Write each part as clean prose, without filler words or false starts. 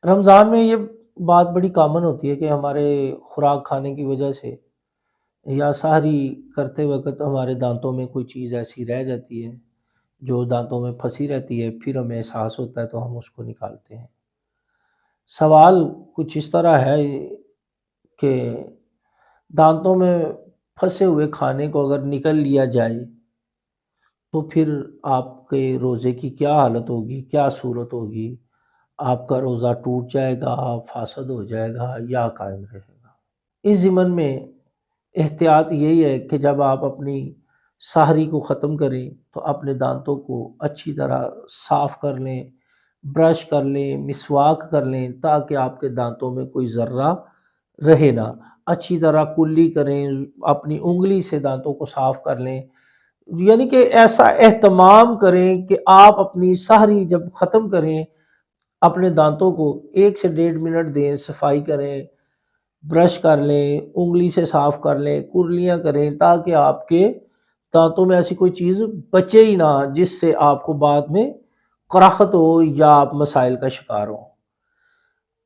رمضان میں یہ بات بڑی کامن ہوتی ہے کہ ہمارے خوراک کھانے کی وجہ سے یا سحری کرتے وقت ہمارے دانتوں میں کوئی چیز ایسی رہ جاتی ہے جو دانتوں میں پھنسی رہتی ہے، پھر ہمیں احساس ہوتا ہے تو ہم اس کو نکالتے ہیں۔ سوال کچھ اس طرح ہے کہ دانتوں میں پھنسے ہوئے کھانے کو اگر نکل لیا جائے تو پھر آپ کے روزے کی کیا حالت ہوگی، کیا صورت ہوگی؟ آپ کا روزہ ٹوٹ جائے گا، فاسد ہو جائے گا یا قائم رہے گا؟ اس ضمن میں احتیاط یہی ہے کہ جب آپ اپنی سحری کو ختم کریں تو اپنے دانتوں کو اچھی طرح صاف کر لیں، برش کر لیں، مسواک کر لیں تاکہ آپ کے دانتوں میں کوئی ذرہ رہے نہ۔ اچھی طرح کلی کریں، اپنی انگلی سے دانتوں کو صاف کر لیں، یعنی کہ ایسا اہتمام کریں کہ آپ اپنی سحری جب ختم کریں اپنے دانتوں کو 1 سے 1.5 منٹ دیں، صفائی کریں، برش کر لیں، انگلی سے صاف کر لیں، کرلیاں کریں تاکہ آپ کے دانتوں میں ایسی کوئی چیز بچے ہی نہ جس سے آپ کو بعد میں قراحت ہو یا آپ مسائل کا شکار ہو۔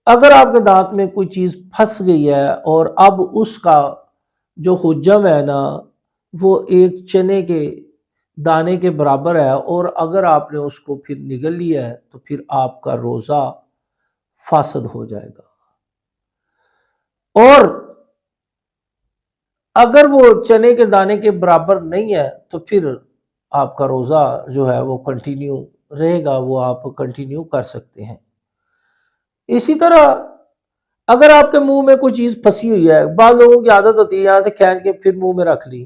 اگر آپ کے دانت میں کوئی چیز پھنس گئی ہے اور اب اس کا جو حجم ہے نا وہ ایک چنے کے دانے کے برابر ہے اور اگر آپ نے اس کو پھر نگل لیا ہے تو پھر آپ کا روزہ فاسد ہو جائے گا۔ اور اگر وہ چنے کے دانے کے برابر نہیں ہے تو پھر آپ کا روزہ جو ہے وہ کنٹینیو رہے گا، وہ آپ کنٹینیو کر سکتے ہیں۔ اسی طرح اگر آپ کے منہ میں کوئی چیز پھنسی ہوئی ہے، بعض لوگوں کی عادت ہوتی ہے یہاں سے کھینچ کے پھر منہ میں رکھ لی،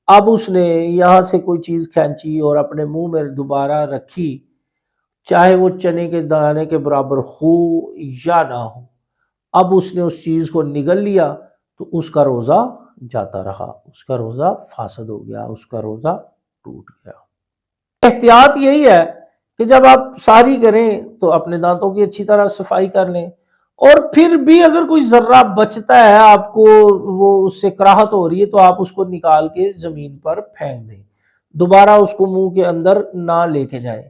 اب اس نے یہاں سے کوئی چیز کھینچی اور اپنے منہ میں دوبارہ رکھی، چاہے وہ چنے کے دانے کے برابر ہو یا نہ ہو، اب اس نے اس چیز کو نگل لیا تو اس کا روزہ جاتا رہا، اس کا روزہ فاسد ہو گیا، اس کا روزہ ٹوٹ گیا۔ احتیاط یہی ہے کہ جب آپ ساری کریں تو اپنے دانتوں کی اچھی طرح صفائی کر لیں، اور پھر بھی اگر کوئی ذرہ بچتا ہے آپ کو، وہ اس سے کراہت ہو رہی ہے تو آپ اس کو نکال کے زمین پر پھینک دیں، دوبارہ اس کو منہ کے اندر نہ لے کے جائیں۔